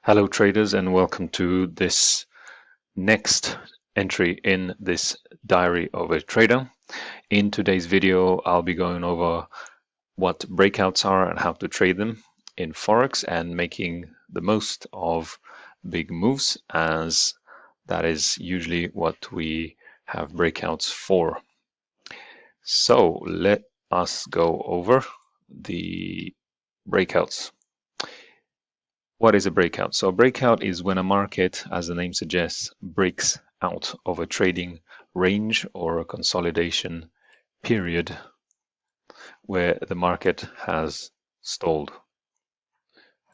Hello traders, and welcome to this next entry in this diary of a trader. In today's video, I'll be going over what breakouts are and how to trade them in Forex and making the most of big moves, as that is usually what we have breakouts for. So let us go over the breakouts. What is a breakout? So a breakout is when a market, as the name suggests, breaks out of a trading range or a consolidation period where the market has stalled,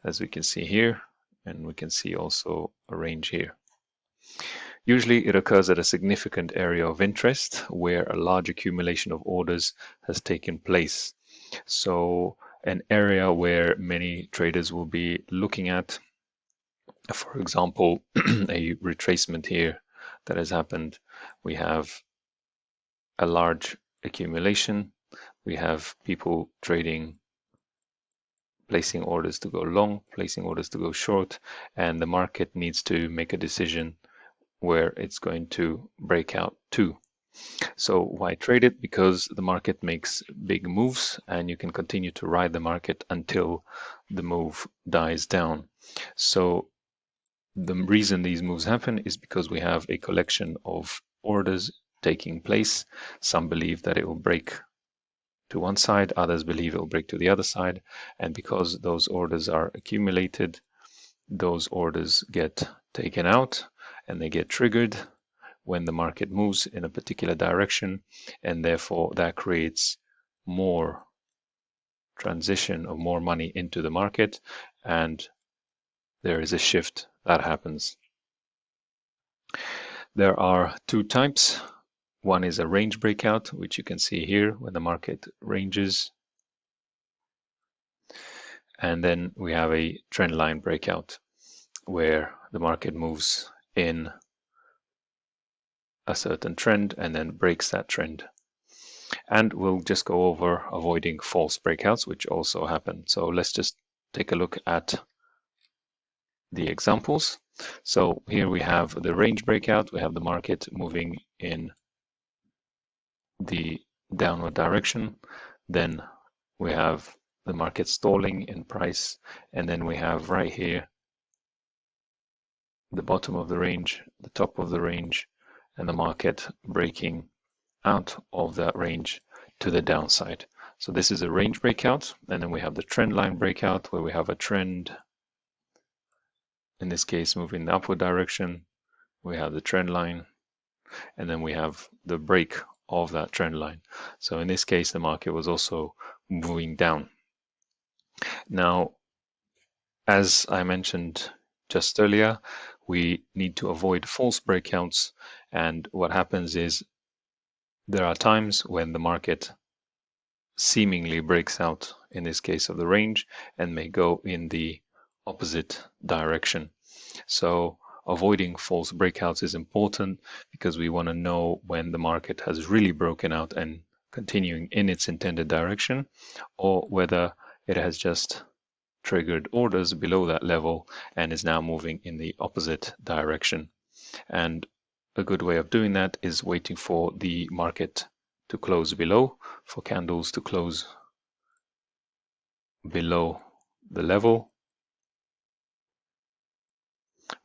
as we can see here, and we can see also a range here. Usually it occurs at a significant area of interest where a large accumulation of orders has taken place. So an area where many traders will be looking at, for example, a retracement here that has happened. We have a large accumulation. We have people trading, placing orders to go long, placing orders to go short, and the market needs to make a decision where it's going to break out to. So why trade it? Because the market makes big moves and you can continue to ride the market until the move dies down. So the reason these moves happen is because we have a collection of orders taking place. Some believe that it will break to one side, others believe it will break to the other side, and because those orders are accumulated, those orders get taken out and they get triggered when the market moves in a particular direction, and therefore that creates more transition of more money into the market, and there is a shift that happens. There are two types. One is a range breakout, which you can see here when the market ranges. And then we have a trend line breakout where the market moves in a certain trend and then breaks that trend. And we'll just go over avoiding false breakouts, which also happen. So let's just take a look at the examples. So here we have the range breakout. We have the market moving in the downward direction. Then we have the market stalling in price. And then we have right here the bottom of the range, the top of the range, and the market breaking out of that range to the downside. So this is a range breakout. And then we have the trend line breakout where we have a trend, in this case, moving in the upward direction. We have the trend line, and then we have the break of that trend line. So in this case, the market was also moving down. Now, as I mentioned just earlier, we need to avoid false breakouts. And what happens is there are times when the market seemingly breaks out, in this case of the range, and may go in the opposite direction. So avoiding false breakouts is important because we want to know when the market has really broken out and continuing in its intended direction, or whether it has just triggered orders below that level and is now moving in the opposite direction. And a good way of doing that is waiting for the market to close below, for candles to close below the level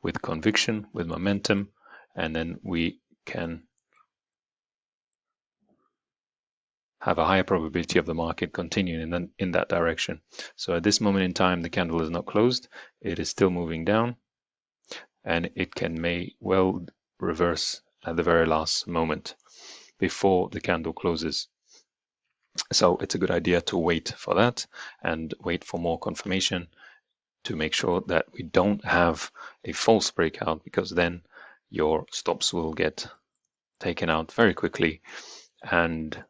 with conviction, with momentum, and then we can have a higher probability of the market continuing in that direction. So at this moment in time, the candle is not closed. It is still moving down, and it may well reverse at the very last moment before the candle closes. So it's a good idea to wait for that and wait for more confirmation to make sure that we don't have a false breakout, because then your stops will get taken out very quickly and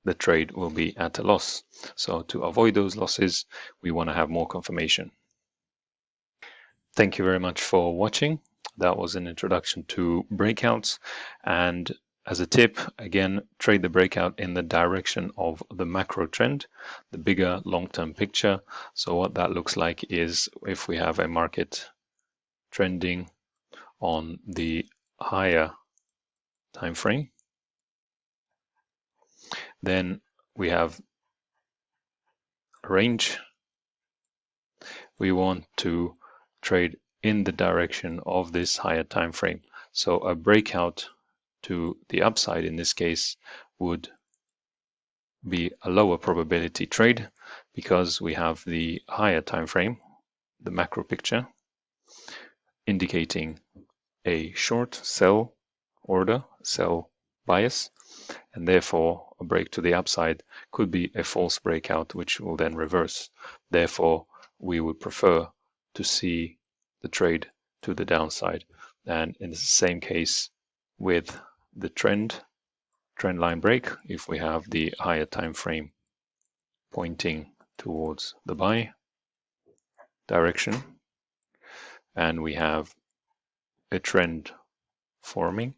the trade will be at a loss. So to avoid those losses, we want to have more confirmation. Thank you very much for watching. That was an introduction to breakouts. And as a tip, again, trade the breakout in the direction of the macro trend, the bigger long-term picture. So what that looks like is if we have a market trending on the higher time frame. Then we have a range. We want to trade in the direction of this higher time frame. So a breakout to the upside in this case would be a lower probability trade because we have the higher time frame, the macro picture, indicating a short sell order, sell bias, and therefore a break to the upside could be a false breakout, which will then reverse. Therefore, we would prefer to see the trade to the downside. And in the same case with the trend line break, if we have the higher time frame pointing towards the buy direction, and we have a trend forming,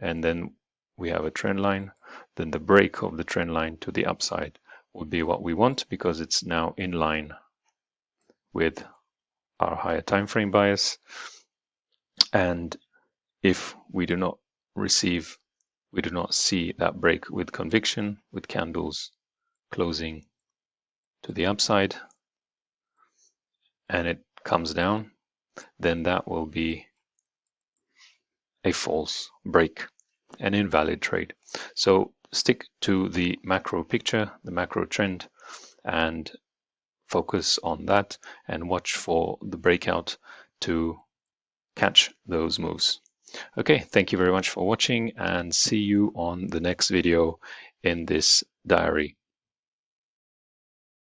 and then we have a trend line, then the break of the trend line to the upside would be what we want because it's now in line with our higher time frame bias. And if we do not see that break with conviction, with candles closing to the upside, and it comes down, then that will be a false break, an invalid trade. So stick to the macro picture, the macro trend, and focus on that and watch for the breakout to catch those moves. Okay, thank you very much for watching and see you on the next video in this diary.